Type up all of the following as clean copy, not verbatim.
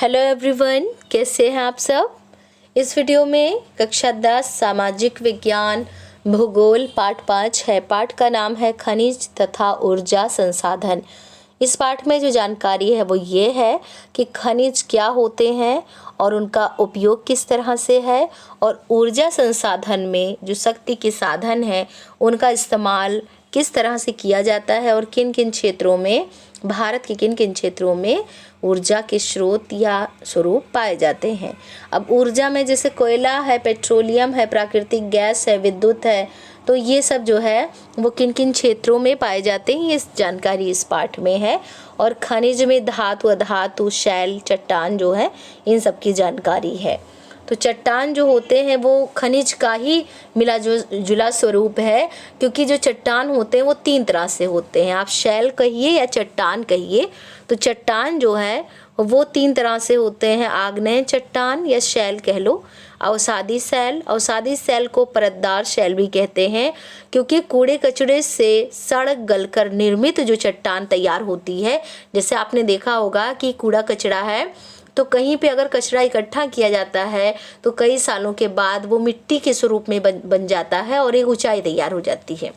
Hello everyone, कैसे हैं आप सब। इस वीडियो में कक्षा 10 सामाजिक विज्ञान भूगोल पाठ 5 है। पाठ का नाम है खनिज तथा ऊर्जा संसाधन। इस पाठ में जो जानकारी है वो ये है कि खनिज क्या होते हैं और उनका उपयोग किस तरह से है, और ऊर्जा संसाधन में जो शक्ति के साधन हैं उनका इस्तेमाल किस तरह से किया जाता है, और किन किन क्षेत्रों में, भारत के किन किन क्षेत्रों में ऊर्जा के स्रोत या स्वरूप पाए जाते हैं। अब ऊर्जा में जैसे कोयला है, पेट्रोलियम है, प्राकृतिक गैस है, विद्युत है, तो ये सब जो है वो किन किन क्षेत्रों में पाए जाते हैं, ये जानकारी इस पाठ में है। और खनिज में धातु, अधातु, शैल, चट्टान जो है इन सब की जानकारी है। तो चट्टान जो होते हैं वो खनिज का ही मिला जुला स्वरूप है, क्योंकि जो चट्टान होते हैं वो 3 तरह से होते हैं। आप शैल कहिए या चट्टान कहिए, तो चट्टान जो है वो 3 तरह से होते हैं। आग्नेय चट्टान या शैल कह लो, अवसादी शैल को परतदार शैल भी कहते हैं, क्योंकि कूड़े कचरे से सड़ गलकर निर्मित जो चट्टान तैयार होती है। जैसे आपने देखा होगा कि कूड़ा कचरा है तो कहीं पे अगर कचरा इकट्ठा किया जाता है तो कई सालों के बाद वो मिट्टी के स्वरूप में बन जाता है और एक ऊंचाई तैयार हो जाती है।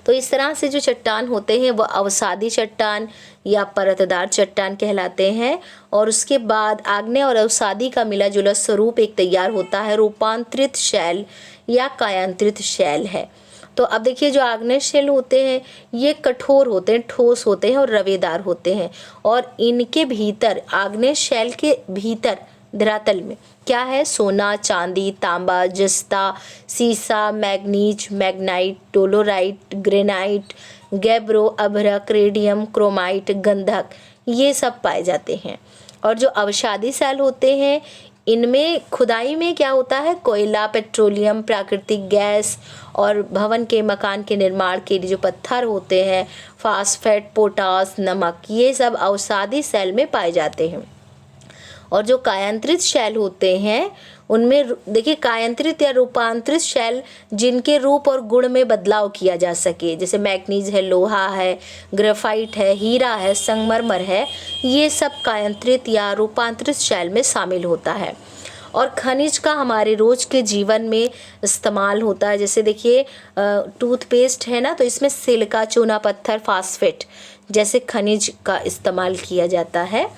तो इस तरह से जो चट्टान होते हैं वो अवसादी चट्टान या परतदार चट्टान कहलाते हैं। और उसके बाद आग्नेय और अवसादी का मिला जुला स्वरूप एक तैयार होता है, रूपांतरित शैल या कायांतरित शैल है। तो अब देखिए, जो आग्नेय शैल होते हैं ये कठोर होते हैं, ठोस होते हैं और रवेदार होते हैं। और इनके भीतर, आग्नेय शैल के भीतर धरातल में क्या है, सोना, चांदी, तांबा, जस्ता, सीसा, manganese, Magnite, dolerite, granite, gabbro, अभ्रक, रेडियम, क्रोमाइट, गंधक, ये सब पाए जाते हैं। और जो अवसादी शैल होते हैं इनमें खुदाई में क्या होता है, कोयला, पेट्रोलियम, प्राकृतिक गैस और भवन के, मकान के निर्माण के लिए जो पत्थर होते हैं, फास्फेट, पोटास, नमक, ये सब अवसादी शैल में पाए जाते हैं। और जो कायांतरित शैल होते हैं उनमें देखिए, कायांतरित या रूपांतरित शैल जिनके रूप और गुण में बदलाव किया जा सके, जैसे मैग्नीज है, लोहा है, ग्रेफाइट है, हीरा है, संगमरमर है, ये सब कायांतरित या रूपांतरित शैल में शामिल होता है। और खनिज का हमारे रोज के जीवन में इस्तेमाल होता है। जैसे देखिए, टूथपेस्ट है ना, तो इसमें सिलिका, चूना पत्थर, फास्फेट जैसे खनिज का इस्तेमाल किया जाता है।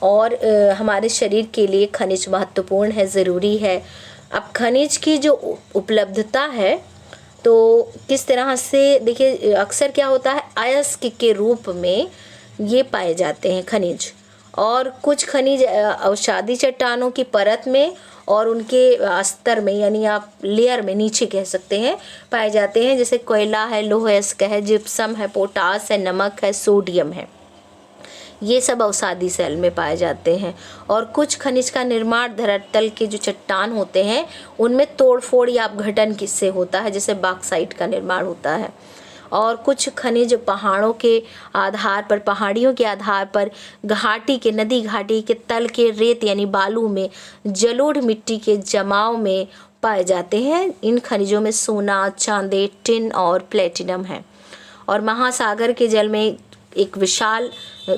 और हमारे शरीर के लिए खनिज महत्वपूर्ण है, ज़रूरी है। अब खनिज की जो उपलब्धता है तो किस तरह से, देखिए अक्सर क्या होता है, अयस्क के रूप में ये पाए जाते हैं खनिज। और कुछ खनिज अवसादी चट्टानों की परत में और उनके स्तर में, यानी आप लेयर में, नीचे कह सकते हैं, पाए जाते हैं। जैसे कोयला है, लौह अयस्क है, जिप्सम है, पोटास है, नमक है, सोडियम है, ये सब अवसादी शैल में पाए जाते हैं। और कुछ खनिज का निर्माण धरातल के जो चट्टान होते हैं उनमें तोड़फोड़ या अपघटन किससे होता है, जैसे बॉक्साइट का निर्माण होता है। और कुछ खनिज पहाड़ों के आधार पर, पहाड़ियों के आधार पर, घाटी के, नदी घाटी के तल के रेत यानी बालू में, जलोढ़ मिट्टी के जमाव में पाए जाते हैं। इन खनिजों में सोना, चांदी, टिन और प्लेटिनम है। और महासागर के जल में एक विशाल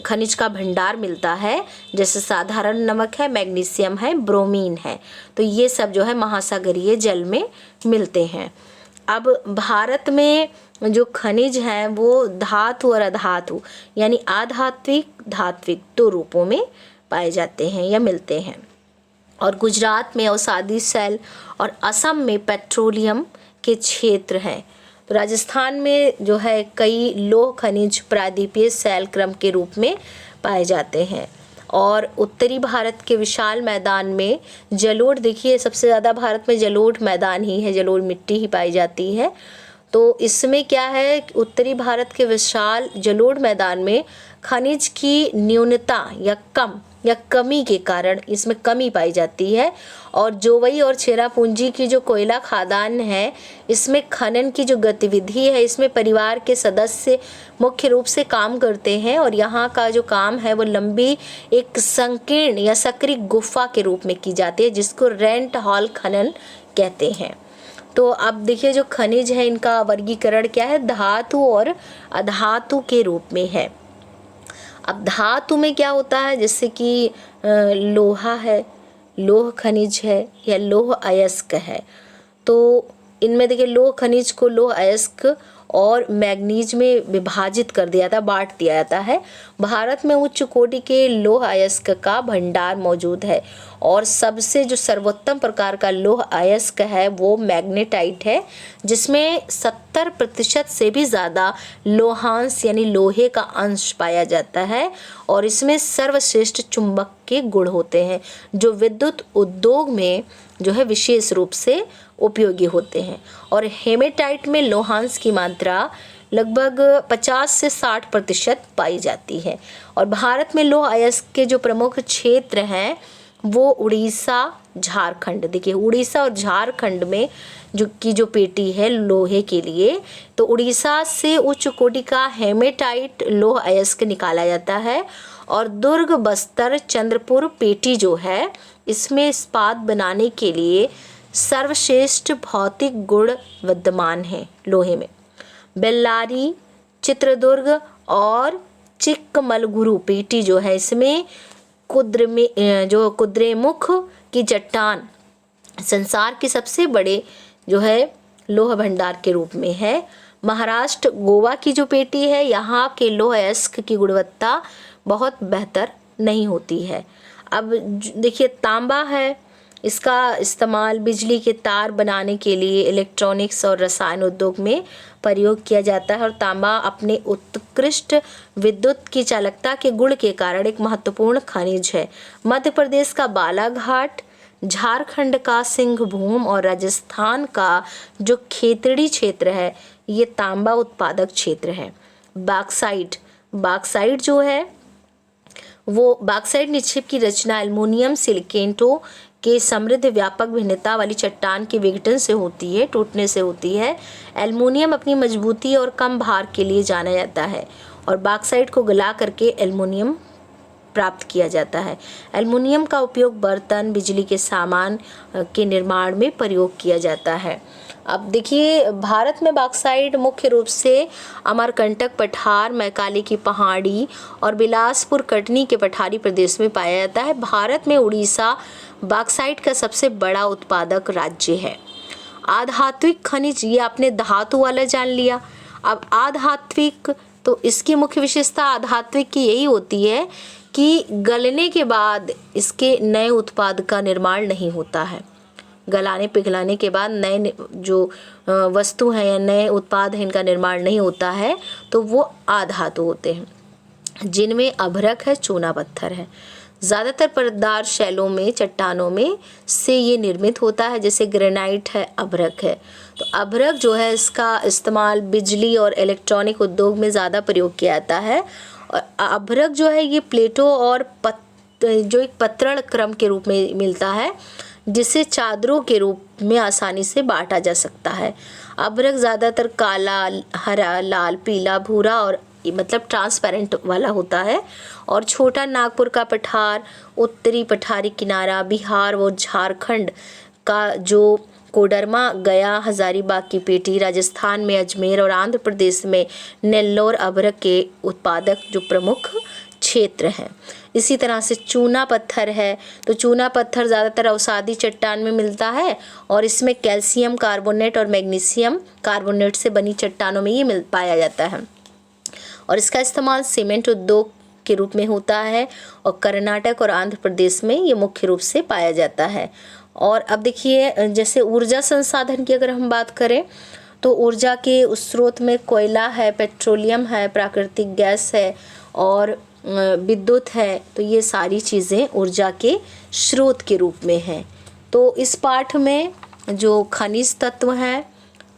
खनिज का भंडार मिलता है, जैसे साधारण नमक है, मैग्नीशियम है, ब्रोमीन है। तो ये सब जो है महासागरीय जल में मिलते हैं। अब भारत में जो खनिज हैं वो धातु और अधातु यानी आधात्विक, धात्विक 2 रूपों में पाए जाते हैं या मिलते हैं। और गुजरात में अवसादी शैल और असम में पेट्रोलियम के क्षेत्र हैं। तो राजस्थान में जो है कई लौह खनिज प्रायद्वीपीय शैल क्रम के रूप में पाए जाते हैं। और उत्तरी भारत के विशाल मैदान में जलोढ़, देखिए सबसे ज़्यादा भारत में जलोढ़ मैदान ही है, जलोढ़ मिट्टी ही पाई जाती है। तो इसमें क्या है, उत्तरी भारत के विशाल जलोढ़ मैदान में खनिज की न्यूनता या कमी के कारण इसमें कमी पाई जाती है। और जोवई और चेरापूंजी की जो कोयला खदान है, इसमें खनन की जो गतिविधि है, इसमें परिवार के सदस्य मुख्य रूप से काम करते हैं। और यहाँ का जो काम है वो लंबी एक संकीर्ण या सक्रिय गुफा के रूप में की जाती है, जिसको रेंट हॉल खनन कहते हैं। तो अब देखिए, जो खनिज है इनका वर्गीकरण क्या है, धातु और अधातु के रूप में है। अब धातु में क्या होता है, जैसे कि लोहा है, लोह खनिज है या लोह अयस्क है। तो इनमें देखिए लोह खनिज को लोह अयस्क और मैग्नीज में विभाजित कर दिया था, बांट दिया जाता है। भारत में उच्च कोटि के लोह अयस्क का भंडार मौजूद है और सबसे जो सर्वोत्तम प्रकार का लोह अयस्क है वो मैग्नेटाइट है, जिसमें 70% से भी ज़्यादा लोहांश यानी लोहे का अंश पाया जाता है और इसमें सर्वश्रेष्ठ चुंबक के गुण होते हैं जो विद्युत उद्योग में जो है विशेष रूप से उपयोगी होते हैं। और हेमेटाइट में लोहांश की मात्रा लगभग 50 से 60% पाई जाती है। और भारत में लोह अयस्क के जो प्रमुख क्षेत्र हैं वो उड़ीसा, झारखंड। देखिए उड़ीसा और झारखंड में जो पेटी है लोहे के लिए, तो उड़ीसा से उच्च कोटि का हेमेटाइट लोह अयस्क निकाला जाता है और दुर्ग, बस्तर, चंद्रपुर पेटी जो है इसमें इस्पात बनाने के लिए सर्वश्रेष्ठ भौतिक गुण विद्यमान हैं लोहे में। बेल्लारी, चित्रदुर्ग और चिक्कमगलुरु पेटी जो है इसमें कुद्रेमुख की चट्टान संसार के सबसे बड़े जो है लोह भंडार के रूप में है। महाराष्ट्र, गोवा की जो पेटी है यहाँ के लोह अयस्क की गुणवत्ता बहुत बेहतर नहीं होती है। अब देखिए तांबा है, इसका इस्तेमाल बिजली के तार बनाने के लिए इलेक्ट्रॉनिक्स और रसायन उद्योग में प्रयोग किया जाता है और तांबा अपने उत्कृष्ट विद्युत की चालकता के गुण के कारण एक महत्वपूर्ण खनिज है। मध्य प्रदेश का बालाघाट, झारखंड का सिंहभूम और राजस्थान का जो खेतड़ी क्षेत्र है ये तांबा उत्पादक क्षेत्र है। बॉक्साइट जो है वो बॉक्साइट निक्षेप की रचना एल्युमिनियम सिलिकेटों के समृद्ध व्यापक भिन्नता वाली चट्टान के विघटन से होती है, टूटने से होती है। एल्युमिनियम अपनी मजबूती और कम भार के लिए जाना जाता है और बॉक्साइट को गला करके एल्युमिनियम प्राप्त किया जाता है। एल्युमिनियम का उपयोग बर्तन, बिजली के सामान के निर्माण में प्रयोग किया जाता है। अब देखिए भारत में बॉक्साइट मुख्य रूप से अमरकंटक पठार, मैकाली की पहाड़ी और बिलासपुर कटनी के पठारी प्रदेश में पाया जाता है। भारत में उड़ीसा बॉक्साइट का सबसे बड़ा उत्पादक राज्य है। आधात्विक खनिज, ये आपने धातु वाला जान लिया। अब आधात्विक, तो इसकी मुख्य विशेषता आधात्विक की यही होती है कि गलने के बाद इसके नए उत्पाद का निर्माण नहीं होता है। गलाने पिघलाने के बाद नए जो वस्तु हैं या नए उत्पाद हैं इनका निर्माण नहीं होता है, तो वो आधातु होते हैं जिनमें अभ्रक है, चूना पत्थर है। ज़्यादातर परतदार शैलों में, चट्टानों में से ये निर्मित होता है, जैसे ग्रेनाइट है, अभ्रक है। तो अभ्रक जो है इसका इस्तेमाल बिजली और इलेक्ट्रॉनिक उद्योग में ज़्यादा प्रयोग किया जाता है। और अभ्रक जो है ये प्लेटों और जो एक पत्रण क्रम के रूप में मिलता है जिसे चादरों के रूप में आसानी से बांटा जा सकता है। अभ्रक ज़्यादातर काला, हरा, लाल, पीला, भूरा और मतलब ट्रांसपेरेंट वाला होता है। और छोटा नागपुर का पठार, उत्तरी पठारी किनारा, बिहार और झारखंड का जो कोडरमा, गया, हजारीबाग की पेटी, राजस्थान में अजमेर और आंध्र प्रदेश में नेल्लोर अभ्रक के उत्पादक जो प्रमुख क्षेत्र हैं। इसी तरह से चूना पत्थर है, तो चूना पत्थर ज़्यादातर अवसादी चट्टान में मिलता है और इसमें कैल्शियम कार्बोनेट और मैग्नीशियम कार्बोनेट से बनी चट्टानों में ये पाया जाता है और इसका इस्तेमाल सीमेंट उद्योग के रूप में होता है और कर्नाटक और आंध्र प्रदेश में ये मुख्य रूप से पाया जाता है। और अब देखिए जैसे ऊर्जा संसाधन की अगर हम बात करें तो ऊर्जा के उस स्रोत में कोयला है, पेट्रोलियम है, प्राकृतिक गैस है और विद्युत है। तो ये सारी चीज़ें ऊर्जा के स्रोत के रूप में हैं। तो इस पाठ में जो खनिज तत्व हैं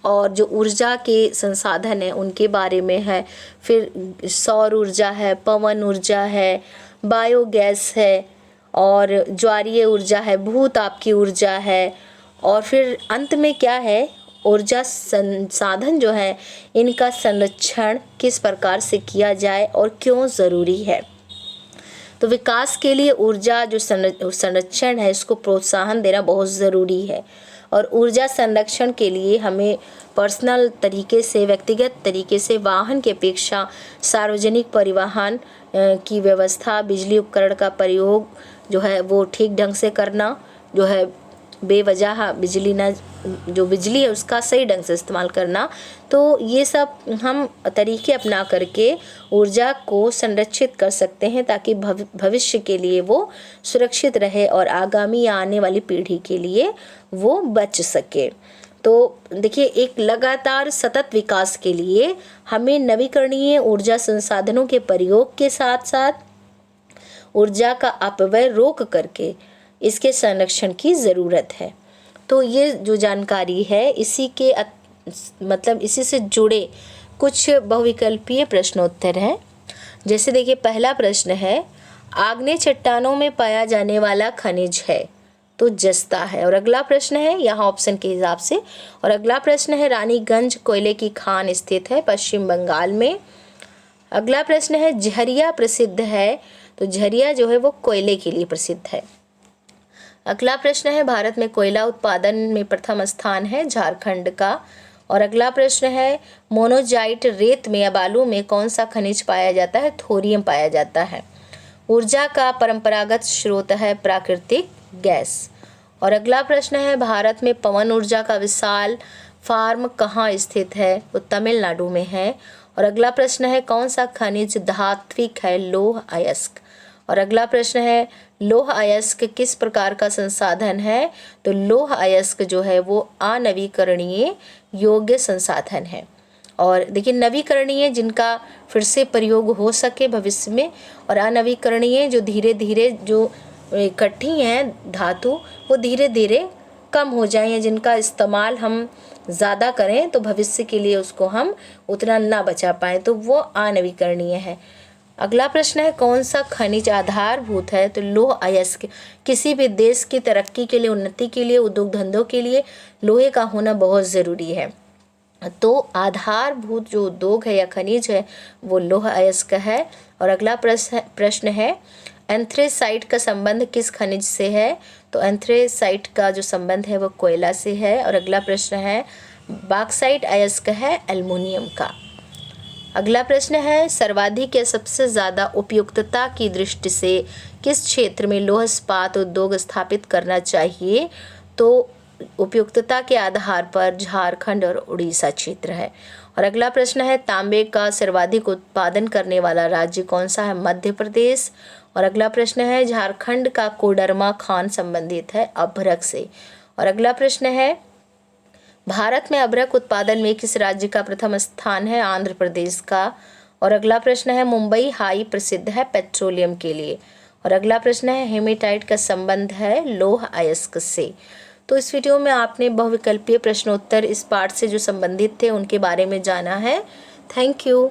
और जो ऊर्जा के संसाधन हैं उनके बारे में है। फिर सौर ऊर्जा है, पवन ऊर्जा है, बायोगैस है और ज्वारीय ऊर्जा है, भूताप की ऊर्जा है और फिर अंत में क्या है, ऊर्जा संसाधन जो है इनका संरक्षण किस प्रकार से किया जाए और क्यों ज़रूरी है। तो विकास के लिए ऊर्जा जो संरक्षण है इसको प्रोत्साहन देना बहुत ज़रूरी है। और ऊर्जा संरक्षण के लिए हमें पर्सनल तरीके से, व्यक्तिगत तरीके से वाहन की अपेक्षा सार्वजनिक परिवहन की व्यवस्था, बिजली उपकरण का प्रयोग जो है वो ठीक ढंग से करना, जो है बेवजह बिजली है उसका सही ढंग से इस्तेमाल करना। तो ये सब हम तरीके अपना करके ऊर्जा को संरक्षित कर सकते हैं ताकि भविष्य के लिए वो सुरक्षित रहे और आगामी या आने वाली पीढ़ी के लिए वो बच सके। तो देखिए, एक लगातार सतत विकास के लिए हमें नवीकरणीय ऊर्जा संसाधनों के प्रयोग के साथ साथ ऊर्जा का अपव्यय रोक करके इसके संरक्षण की ज़रूरत है। तो ये जो जानकारी है इसी से जुड़े कुछ बहुविकल्पीय प्रश्नोत्तर हैं। जैसे देखिए, पहला प्रश्न है, आग्नेय चट्टानों में पाया जाने वाला खनिज है, तो जस्ता है। और अगला प्रश्न है यहाँ ऑप्शन के हिसाब से, और अगला प्रश्न है, रानीगंज कोयले की खान स्थित है पश्चिम बंगाल में। अगला प्रश्न है, झरिया प्रसिद्ध है, तो झरिया जो है वो कोयले के लिए प्रसिद्ध है। अगला प्रश्न है, भारत में कोयला उत्पादन में प्रथम स्थान है झारखंड का। और अगला प्रश्न है, मोनोजाइट रेत में या बालू में कौन सा खनिज पाया जाता है? थोरियम पाया जाता है। ऊर्जा का परंपरागत स्रोत है प्राकृतिक गैस। और अगला प्रश्न है, भारत में पवन ऊर्जा का विशाल फार्म कहाँ स्थित है? वो तमिलनाडु में है। और अगला प्रश्न है, कौन सा खनिज धात्विक है? लौह अयस्क। और अगला प्रश्न है, लौह अयस्क किस प्रकार का संसाधन है? तो लौह अयस्क जो है वो अनवीकरणीय योग्य संसाधन है। और देखिए, नवीकरणीय जिनका फिर से प्रयोग हो सके भविष्य में, और अनवीकरणीय जो धीरे धीरे जो इकट्ठी हैं धातु वो धीरे धीरे कम हो जाएं, या जिनका इस्तेमाल हम ज़्यादा करें तो भविष्य के लिए उसको हम उतना ना बचा पाएँ, तो वो अनवीकरणीय है। अगला प्रश्न है, कौन सा खनिज आधारभूत है? तो लौह अयस्क। किसी भी देश की तरक्की के लिए, उन्नति के लिए, उद्योग धंधों के लिए लोहे का होना बहुत ज़रूरी है। तो आधारभूत जो उद्योग है या खनिज है वो लौह अयस्क है। और अगला प्रश्न है, एंथ्रेसाइट का संबंध किस खनिज से है? तो एंथ्रेसाइट का जो संबंध है वो कोयला से है। और अगला प्रश्न है, बॉक्साइट अयस्क है एल्युमिनियम का। अगला प्रश्न है, सर्वाधिक या सबसे ज़्यादा उपयुक्तता की दृष्टि से किस क्षेत्र में लौह इस्पात उद्योग स्थापित करना चाहिए? तो उपयुक्तता के आधार पर झारखंड और उड़ीसा क्षेत्र है। और अगला प्रश्न है, तांबे का सर्वाधिक उत्पादन करने वाला राज्य कौन सा है? मध्य प्रदेश। और अगला प्रश्न है, झारखंड का कोडरमा खान संबंधित है अभ्रक से। और अगला प्रश्न है, भारत में अभ्रक उत्पादन में किस राज्य का प्रथम स्थान है? आंध्र प्रदेश का। और अगला प्रश्न है, मुंबई हाई प्रसिद्ध है पेट्रोलियम के लिए। और अगला प्रश्न है, हेमेटाइट का संबंध है लौह अयस्क से। तो इस वीडियो में आपने बहुविकल्पीय प्रश्नोत्तर इस पाठ से जो संबंधित थे उनके बारे में जाना है। Thank you.